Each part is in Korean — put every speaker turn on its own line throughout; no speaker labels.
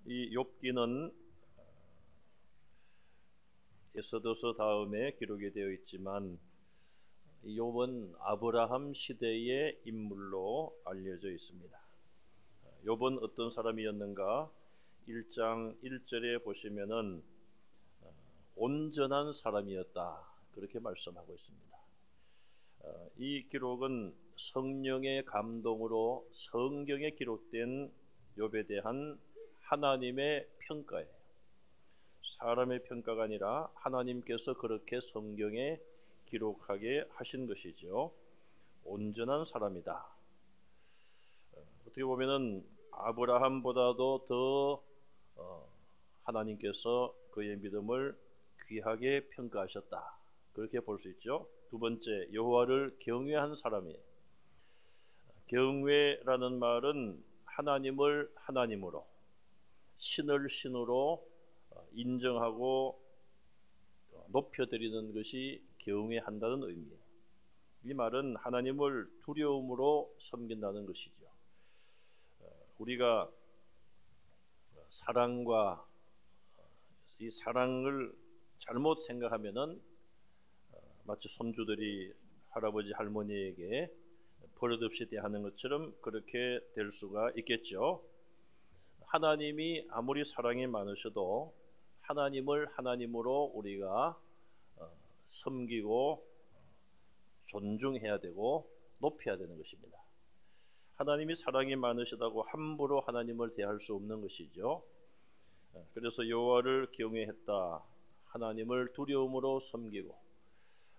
이 욥기는 에스더서 다음에 기록이 되어 있지만 이 욥은 아브라함 시대의 인물로 알려져 있습니다. 욥은 어떤 사람이었는가? 1장 1절에 보시면은 온전한 사람이었다, 그렇게 말씀하고 있습니다. 이 기록은 성령의 감동으로 성경에 기록된 욥에 대한 하나님의 평가예요. 사람의 평가가 아니라 하나님께서 그렇게 성경에 기록하게 하신 것이죠. 온전한 사람이다. 어떻게 보면은 아브라함보다도 더 하나님께서 그의 믿음을 귀하게 평가하셨다, 그렇게 볼 수 있죠. 두 번째, 여호와를 경외한 사람이에요. 경외라는 말은 하나님을 하나님으로, 신을 신으로 인정하고 높여드리는 것이 경외한다는 의미예요. 이 말은 하나님을 두려움으로 섬긴다는 것이죠. 우리가 사랑과 이 사랑을 잘못 생각하면은 마치 손주들이 할아버지 할머니에게 버릇없이 대하는 것처럼 그렇게 될 수가 있겠죠. 하나님이 아무리 사랑이 많으셔도 하나님을 하나님으로 우리가 섬기고 존중해야 되고 높여야 되는 것입니다. 하나님이 사랑이 많으시다고 함부로 하나님을 대할 수 없는 것이죠. 그래서 여호와를 경외했다, 하나님을 두려움으로 섬기고,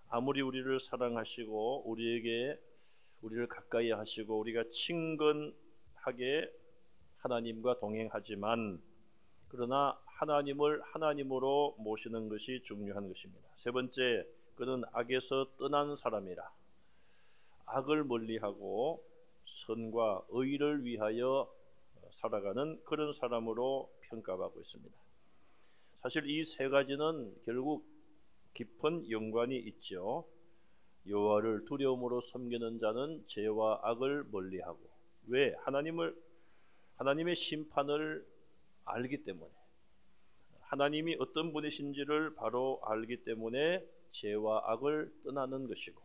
아무리 우리를 사랑하시고 우리를 가까이 하시고 우리가 친근하게 하나님과 동행하지만, 그러나 하나님을 하나님으로 모시는 것이 중요한 것입니다. 세 번째, 그는 악에서 떠난 사람이라, 악을 멀리하고 선과 의를 위하여 살아가는 그런 사람으로 평가받고 있습니다. 사실 이 세 가지는 결국 깊은 연관이 있죠. 여호와를 두려움으로 섬기는 자는 죄와 악을 멀리하고, 왜? 하나님의 심판을 알기 때문에, 하나님이 어떤 분이신지를 바로 알기 때문에 죄와 악을 떠나는 것이고,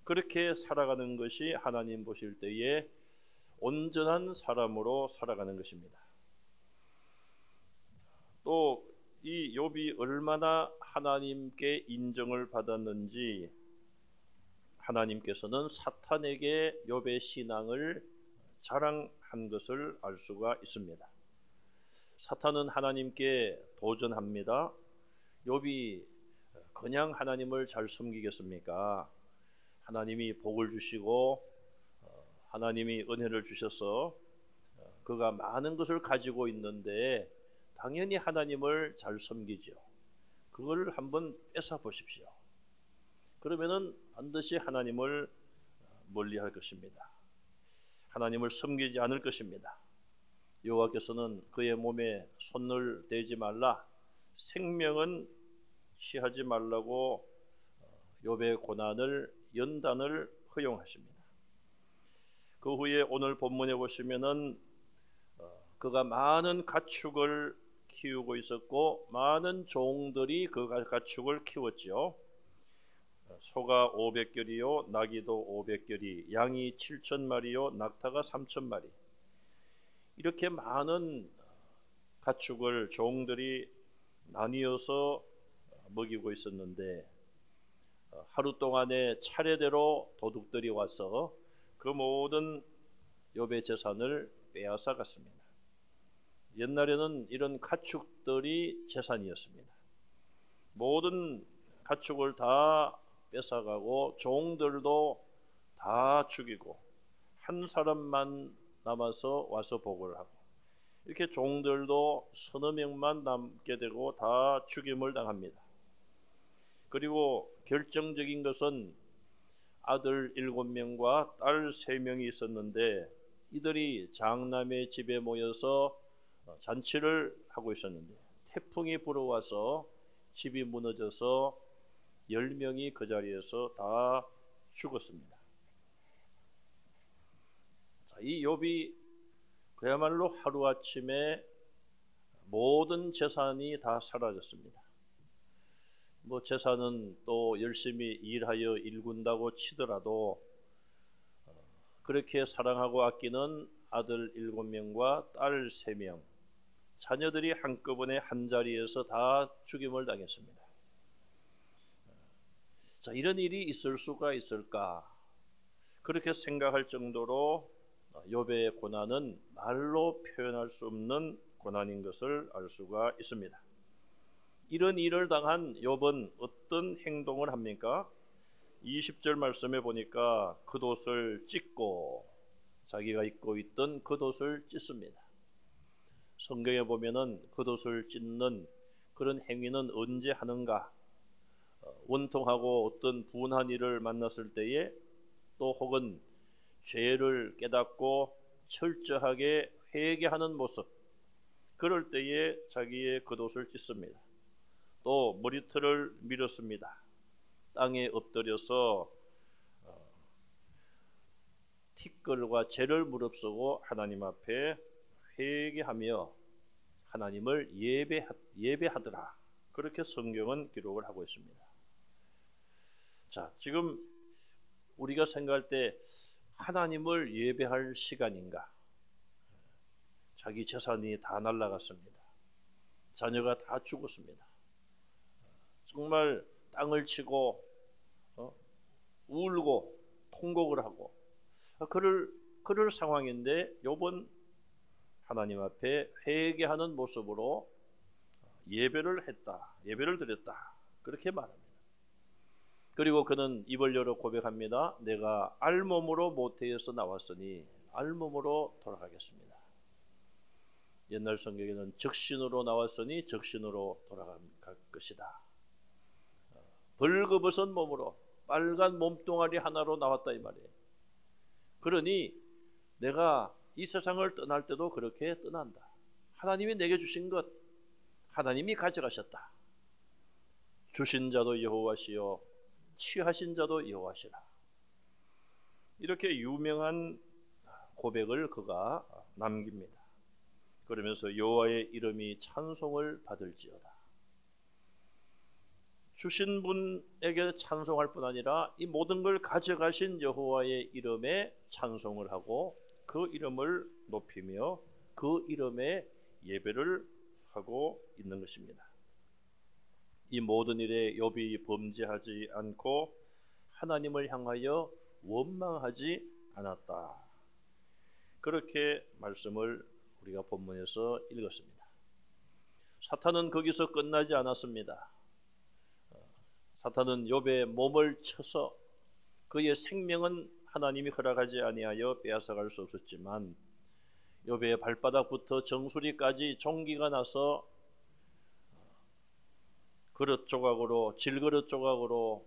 그렇게 살아가는 것이 하나님 보실 때에 온전한 사람으로 살아가는 것입니다. 또 이 욥이 얼마나 하나님께 인정을 받았는지 하나님께서는 사탄에게 욥의 신앙을 자랑한 것을 알 수가 있습니다. 사탄은 하나님께 도전합니다. 욥이 그냥 하나님을 잘 섬기겠습니까? 하나님이 복을 주시고 하나님이 은혜를 주셔서 그가 많은 것을 가지고 있는데 당연히 하나님을 잘 섬기죠. 그걸 한번 뺏어 보십시오. 그러면은 반드시 하나님을 멀리할 것입니다. 하나님을 섬기지 않을 것입니다. 여호와께서는 그의 몸에 손을 대지 말라, 생명은 취하지 말라고 욥의 고난을, 연단을 허용하십니다. 그 후에 오늘 본문에 보시면은 그가 많은 가축을 키우고 있었고 많은 종들이 그 가축을 키웠죠. 소가 500결이요, 나귀도 500결이, 양이 7,000마리요, 낙타가 3,000마리. 이렇게 많은 가축을 종들이 나뉘어서 먹이고 있었는데 하루 동안에 차례대로 도둑들이 와서 그 모든 욥의 재산을 빼앗아 갔습니다. 옛날에는 이런 가축들이 재산이었습니다. 모든 가축을 다 뺏어가고 종들도 다 죽이고 한 사람만 남아서 와서 보고를 하고, 이렇게 종들도 서너 명만 남게 되고 다 죽임을 당합니다. 그리고 결정적인 것은 아들 7명과 딸 3명이 있었는데 이들이 장남의 집에 모여서 잔치를 하고 있었는데 태풍이 불어와서 집이 무너져서 10명이 그 자리에서 다 죽었습니다. 자, 이 욥이 그야말로 하루아침에 모든 재산이 다 사라졌습니다. 뭐 재산은 또 열심히 일하여 일군다고 치더라도 그렇게 사랑하고 아끼는 아들 7명과 딸 3명, 자녀들이 한꺼번에 한 자리에서 다 죽임을 당했습니다. 자, 이런 일이 있을 수가 있을까? 그렇게 생각할 정도로 욥의 고난은 말로 표현할 수 없는 고난인 것을 알 수가 있습니다. 이런 일을 당한 욥은 어떤 행동을 합니까? 20절 말씀에 보니까 겉옷을 찢고, 자기가 입고 있던 겉옷을 찢습니다. 성경에 보면은 겉옷을 찢는 그런 행위는 언제 하는가? 원통하고 어떤 분한 일을 만났을 때에, 또 혹은 죄를 깨닫고 철저하게 회개하는 모습, 그럴 때에 자기의 겉옷을 찢습니다. 또 머리털을 밀었습니다. 땅에 엎드려서 티끌과 죄를 무릅쓰고 하나님 앞에 회개하며 하나님을 예배하더라. 그렇게 성경은 기록을 하고 있습니다. 자, 지금 우리가 생각할 때 하나님을 예배할 시간인가? 자기 재산이 다 날아갔습니다. 자녀가 다 죽었습니다. 정말 땅을 치고 울고 통곡을 하고 그럴 상황인데 욥은 하나님 앞에 회개하는 모습으로 예배를 드렸다. 그렇게 말합니다. 그리고 그는 입을 열어 고백합니다. 내가 알몸으로 모태에서 나왔으니 알몸으로 돌아가겠습니다. 옛날 성경에는 적신으로 나왔으니 적신으로 돌아갈 것이다. 벌거벗은 몸으로 빨간 몸뚱아리 하나로 나왔다 이 말이에요. 그러니 내가 이 세상을 떠날 때도 그렇게 떠난다. 하나님이 내게 주신 것 하나님이 가져가셨다. 주신 자도 여호와시요 취하신 자도 여호와시라. 이렇게 유명한 고백을 그가 남깁니다. 그러면서 여호와의 이름이 찬송을 받을지어다. 주신 분에게 찬송할 뿐 아니라 이 모든 걸 가져가신 여호와의 이름에 찬송을 하고 그 이름을 높이며 그 이름에 예배를 하고 있는 것입니다. 이 모든 일에 욥이 범죄하지 않고 하나님을 향하여 원망하지 않았다. 그렇게 말씀을 우리가 본문에서 읽었습니다. 사탄은 거기서 끝나지 않았습니다. 사탄은 욥의 몸을 쳐서 그의 생명은 하나님이 허락하지 아니하여 빼앗아갈 수 없었지만 욥의 발바닥부터 정수리까지 종기가 나서 그릇 조각으로 질그릇 조각으로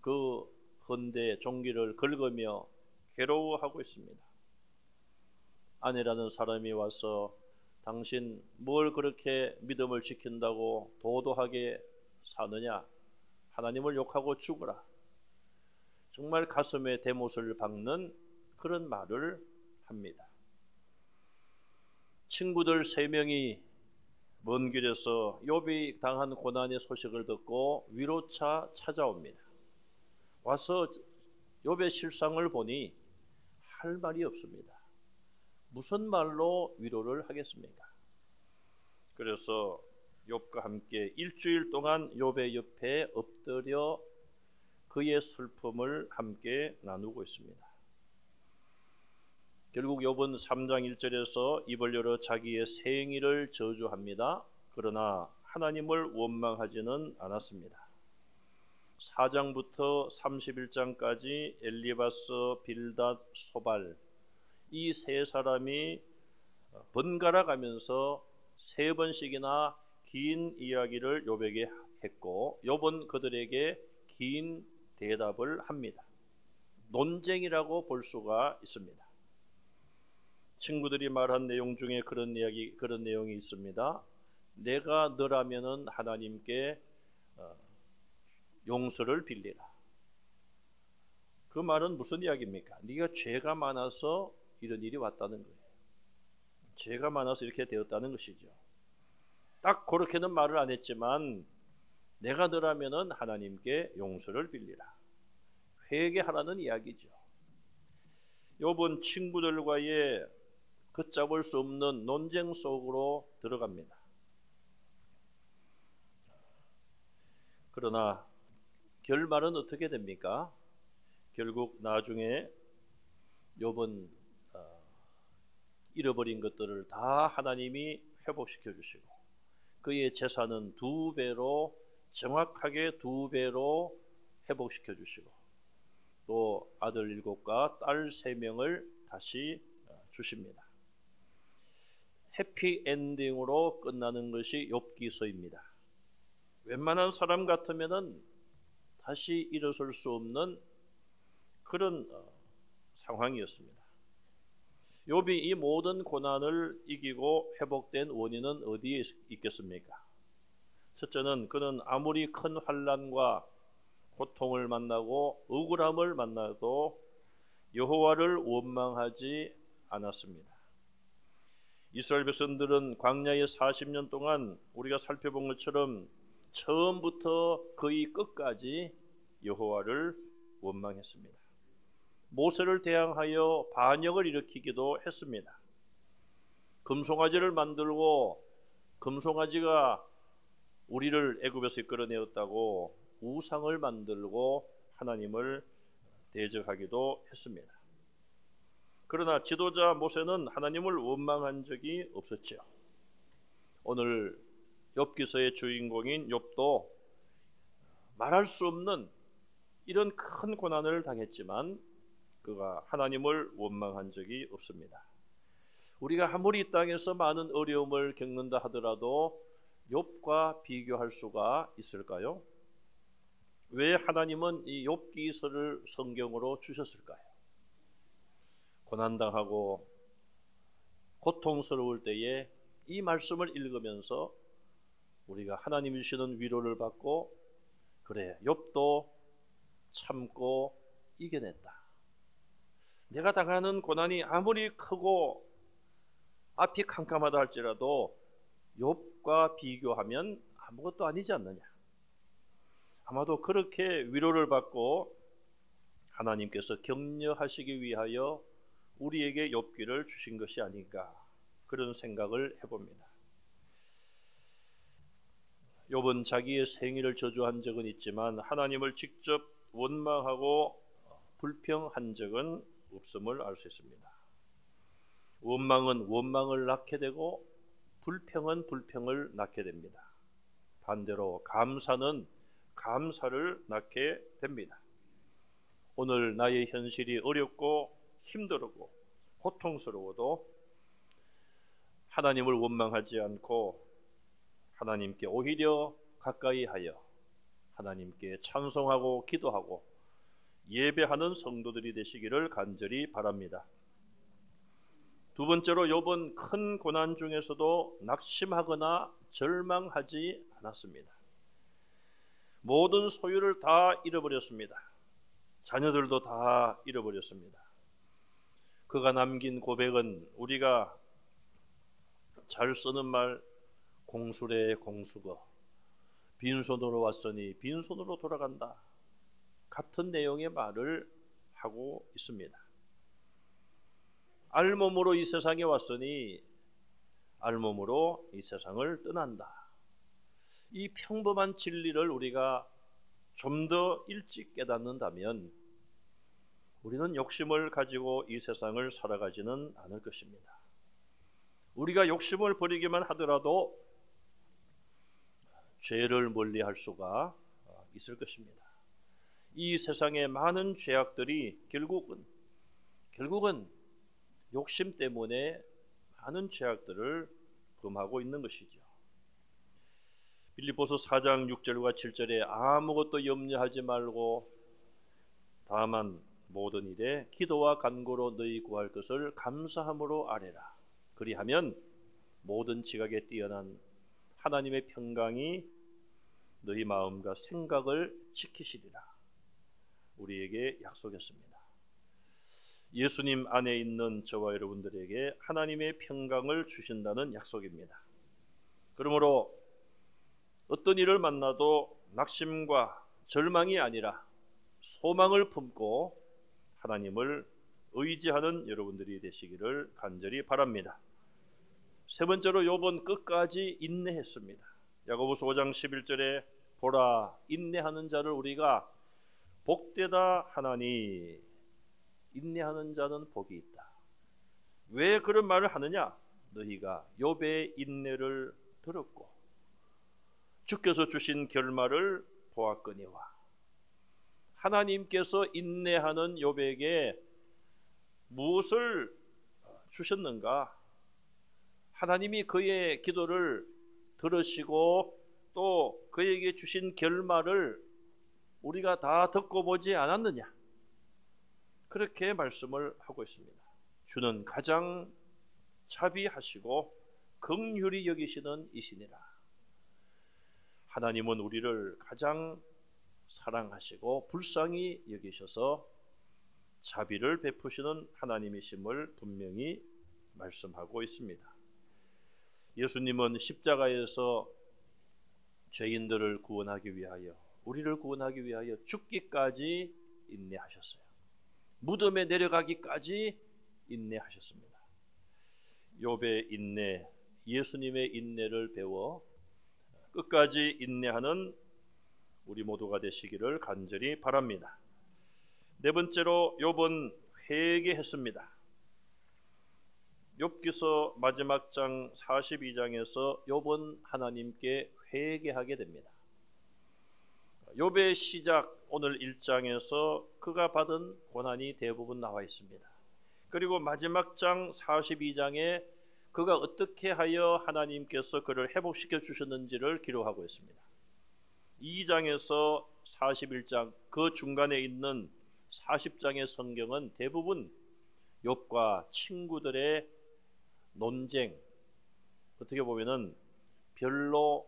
그 헌데 종기를 긁으며 괴로워하고 있습니다. 아내라는 사람이 와서 당신 뭘 그렇게 믿음을 지킨다고 도도하게 사느냐? 하나님을 욕하고 죽어라. 정말 가슴에 대못을 박는 그런 말을 합니다. 친구들 3명이 먼 길에서 욥이 당한 고난의 소식을 듣고 위로차 찾아옵니다. 와서 욥의 실상을 보니 할 말이 없습니다. 무슨 말로 위로를 하겠습니까? 그래서 욥과 함께 일주일 동안 욥의 옆에 엎드려 그의 슬픔을 함께 나누고 있습니다. 결국 욥은 3장 1절에서 입을 열어 자기의 생일을 저주합니다. 그러나 하나님을 원망하지는 않았습니다. 4장부터 31장까지 엘리바스, 빌닷, 소발 이 3사람이 번갈아 가면서 3번씩이나 긴 이야기를 욥에게 했고 욥은 그들에게 긴 대답을 합니다. 논쟁이라고 볼 수가 있습니다. 친구들이 말한 내용 중에 그런 내용이 있습니다. 내가 너라면은 하나님께 용서를 빌리라. 그 말은 무슨 이야기입니까? 네가 죄가 많아서 이런 일이 왔다는 거예요. 죄가 많아서 이렇게 되었다는 것이죠. 딱 그렇게는 말을 안 했지만 내가 너라면은 하나님께 용서를 빌리라. 회개하라는 이야기죠. 욥은 친구들과의 걷잡을 수 없는 논쟁 속으로 들어갑니다. 그러나 결말은 어떻게 됩니까? 결국 나중에 욥은 잃어버린 것들을 다 하나님이 회복시켜 주시고 그의 재산은 2배로 정확하게 2배로 회복시켜 주시고 또 아들 7과 딸 3명을 다시 주십니다. 해피엔딩으로 끝나는 것이 욥기서입니다. 웬만한 사람 같으면은 다시 일어설 수 없는 그런 상황이었습니다. 욥이 이 모든 고난을 이기고 회복된 원인은 어디에 있겠습니까? 첫째는 그는 아무리 큰 환난과 고통을 만나고 억울함을 만나도 여호와를 원망하지 않았습니다. 이스라엘 백성들은 광야에 40년 동안 우리가 살펴본 것처럼 처음부터 거의 끝까지 여호와를 원망했습니다. 모세를 대항하여 반역을 일으키기도 했습니다. 금송아지를 만들고 금송아지가 우리를 애굽에서 이끌어내었다고 우상을 만들고 하나님을 대적하기도 했습니다. 그러나 지도자 모세는 하나님을 원망한 적이 없었죠. 오늘 욥기서의 주인공인 욥도 말할 수 없는 이런 큰 고난을 당했지만 그가 하나님을 원망한 적이 없습니다. 우리가 아무리 이 땅에서 많은 어려움을 겪는다 하더라도 욥과 비교할 수가 있을까요? 왜 하나님은 이 욥기서를 성경으로 주셨을까요? 고난당하고 고통스러울 때에 이 말씀을 읽으면서 우리가 하나님이 주시는 위로를 받고 그래 욥도 참고 이겨냈다. 내가 당하는 고난이 아무리 크고 앞이 캄캄하다 할지라도 욥과 비교하면 아무것도 아니지 않느냐. 아마도 그렇게 위로를 받고 하나님께서 격려하시기 위하여 우리에게 욥기를 주신 것이 아닌가 그런 생각을 해봅니다. 욥은 자기의 생일을 저주한 적은 있지만 하나님을 직접 원망하고 불평한 적은 없음을 알 수 있습니다. 원망은 원망을 낳게 되고 불평은 불평을 낳게 됩니다. 반대로 감사는 감사를 낳게 됩니다. 오늘 나의 현실이 어렵고 힘들고 고통스러워도 하나님을 원망하지 않고 하나님께 오히려 가까이 하여 하나님께 찬송하고 기도하고 예배하는 성도들이 되시기를 간절히 바랍니다. 두 번째로 욥은 큰 고난 중에서도 낙심하거나 절망하지 않았습니다. 모든 소유를 다 잃어버렸습니다. 자녀들도 다 잃어버렸습니다. 그가 남긴 고백은 우리가 잘 쓰는 말 공수래 공수거 빈손으로 왔으니 빈손으로 돌아간다 같은 내용의 말을 하고 있습니다. 알몸으로 이 세상에 왔으니 알몸으로 이 세상을 떠난다. 이 평범한 진리를 우리가 좀 더 일찍 깨닫는다면 우리는 욕심을 가지고 이 세상을 살아가지는 않을 것입니다. 우리가 욕심을 버리기만 하더라도 죄를 멀리할 수가 있을 것입니다. 이 세상의 많은 죄악들이 결국은 욕심 때문에 많은 죄악들을 범하고 있는 것이죠. 빌립보서 4장 6절과 7절에 아무것도 염려하지 말고 다만 모든 일에 기도와 간구로 너희 구할 것을 감사함으로 아뢰라. 그리하면 모든 지각에 뛰어난 하나님의 평강이 너희 마음과 생각을 지키시리라. 우리에게 약속했습니다. 예수님 안에 있는 저와 여러분들에게 하나님의 평강을 주신다는 약속입니다. 그러므로 어떤 일을 만나도 낙심과 절망이 아니라 소망을 품고 하나님을 의지하는 여러분들이 되시기를 간절히 바랍니다. 세 번째로 욥은 끝까지 인내했습니다. 야고보서 5장 11절에 보라 인내하는 자를 우리가 복되다 하나니 인내하는 자는 복이 있다. 왜 그런 말을 하느냐? 너희가 욥의 인내를 들었고 주께서 주신 결말을 보았거니와. 하나님께서 인내하는 욥에게 무엇을 주셨는가? 하나님이 그의 기도를 들으시고 또 그에게 주신 결말을 우리가 다 듣고 보지 않았느냐? 그렇게 말씀을 하고 있습니다. 주는 가장 자비하시고 긍휼히 여기시는 이시니라. 하나님은 우리를 가장 사랑하시고 불쌍히 여기셔서 자비를 베푸시는 하나님이심을 분명히 말씀하고 있습니다. 예수님은 십자가에서 죄인들을 구원하기 위하여, 우리를 구원하기 위하여 죽기까지 인내하셨어요. 무덤에 내려가기까지 인내하셨습니다. 욥의 인내, 예수님의 인내를 배워 끝까지 인내하는 우리 모두가 되시기를 간절히 바랍니다. 네 번째로 욥은 회개했습니다. 욥기서 마지막 장 42장에서 욥은 하나님께 회개하게 됩니다. 욥의 시작 오늘 1장에서 그가 받은 고난이 대부분 나와 있습니다. 그리고 마지막 장 42장에 그가 어떻게 하여 하나님께서 그를 회복시켜 주셨는지를 기록하고 있습니다. 2장에서 41장 그 중간에 있는 40장의 성경은 대부분 욥과 친구들의 논쟁, 어떻게 보면은 별로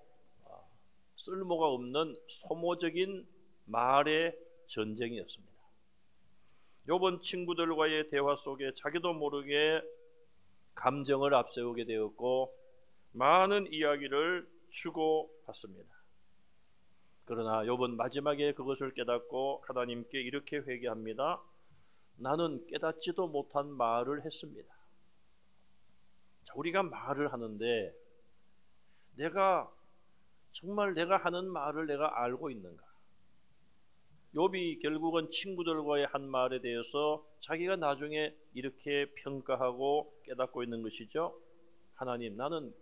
쓸모가 없는 소모적인 말의 전쟁이었습니다. 욥은 친구들과의 대화 속에 자기도 모르게 감정을 앞세우게 되었고 많은 이야기를 주고받습니다. 그러나 욥은 마지막에 그것을 깨닫고 하나님께 이렇게 회개합니다. 나는 깨닫지도 못한 말을 했습니다. 자, 우리가 말을 하는데 정말 내가 하는 말을 내가 알고 있는가? 욥이 결국은 친구들과의 한 말에 대해서 자기가 나중에 이렇게 평가하고 깨닫고 있는 것이죠. 하나님, 나는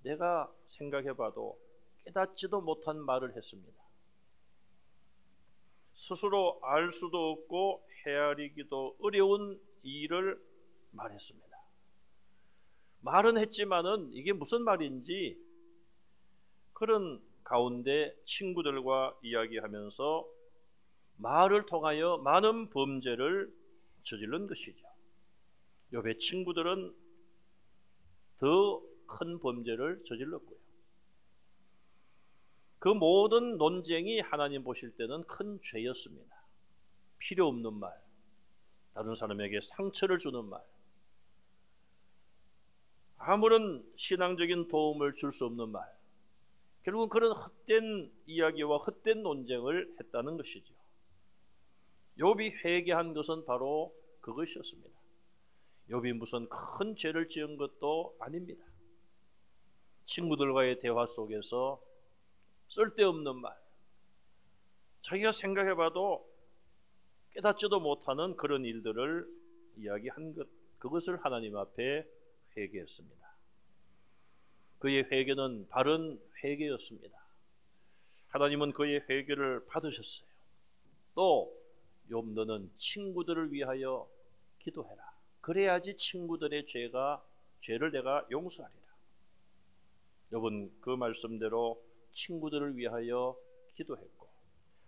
내가 생각해봐도 깨닫지도 못한 말을 했습니다. 스스로 알 수도 없고 헤아리기도 어려운 일을 말했습니다. 말은 했지만은 이게 무슨 말인지 그런 가운데 친구들과 이야기하면서 말을 통하여 많은 범죄를 저지른 것이죠. 욥의 친구들은 더 큰 범죄를 저질렀고요. 그 모든 논쟁이 하나님 보실 때는 큰 죄였습니다. 필요 없는 말, 다른 사람에게 상처를 주는 말, 아무런 신앙적인 도움을 줄 수 없는 말, 결국은 그런 헛된 이야기와 헛된 논쟁을 했다는 것이죠. 욥이 회개한 것은 바로 그것이었습니다. 욥이 무슨 큰 죄를 지은 것도 아닙니다. 친구들과의 대화 속에서 쓸데없는 말, 자기가 생각해봐도 깨닫지도 못하는 그런 일들을 이야기한 것, 그것을 하나님 앞에 회개했습니다. 그의 회개는 바른 회개였습니다. 하나님은 그의 회개를 받으셨어요. 또 욥 너는 친구들을 위하여 기도해라. 그래야지 친구들의 죄를 내가 용서하리라. 욥은 그 말씀대로 친구들을 위하여 기도했고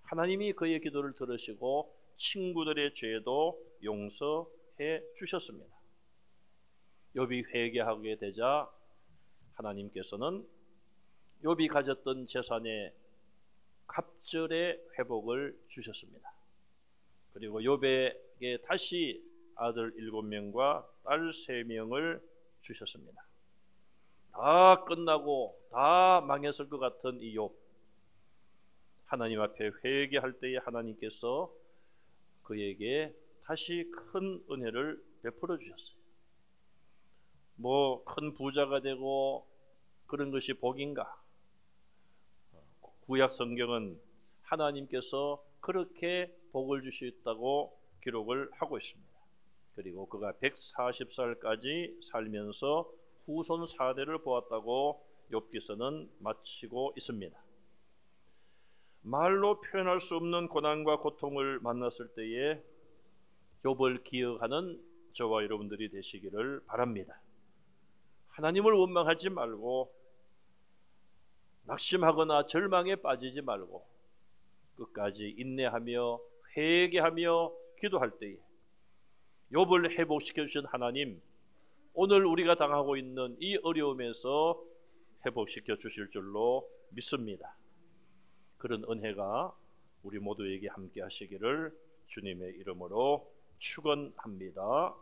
하나님이 그의 기도를 들으시고 친구들의 죄도 용서해 주셨습니다. 욥이 회개하게 되자 하나님께서는 욥이 가졌던 재산의 갑절의 회복을 주셨습니다. 그리고 욥에게 다시 아들 7명과 딸 3명을 주셨습니다. 다 다 끝나고 다 망했을 것 같은 이 욥, 하나님 앞에 회개할 때에 하나님께서 그에게 다시 큰 은혜를 베풀어 주셨어요. 뭐 큰 부자가 되고 그런 것이 복인가? 구약 성경은 하나님께서 그렇게 복을 주셨다고 기록을 하고 있습니다. 그리고 그가 140살까지 살면서 후손 4대를 보았다고 욥기서는 마치고 있습니다. 말로 표현할 수 없는 고난과 고통을 만났을 때에 욥을 기억하는 저와 여러분들이 되시기를 바랍니다. 하나님을 원망하지 말고 낙심하거나 절망에 빠지지 말고 끝까지 인내하며 회개하며 기도할 때에 욥을 회복시켜 주신 하나님, 오늘 우리가 당하고 있는 이 어려움에서 회복시켜 주실 줄로 믿습니다. 그런 은혜가 우리 모두에게 함께 하시기를 주님의 이름으로 축원합니다.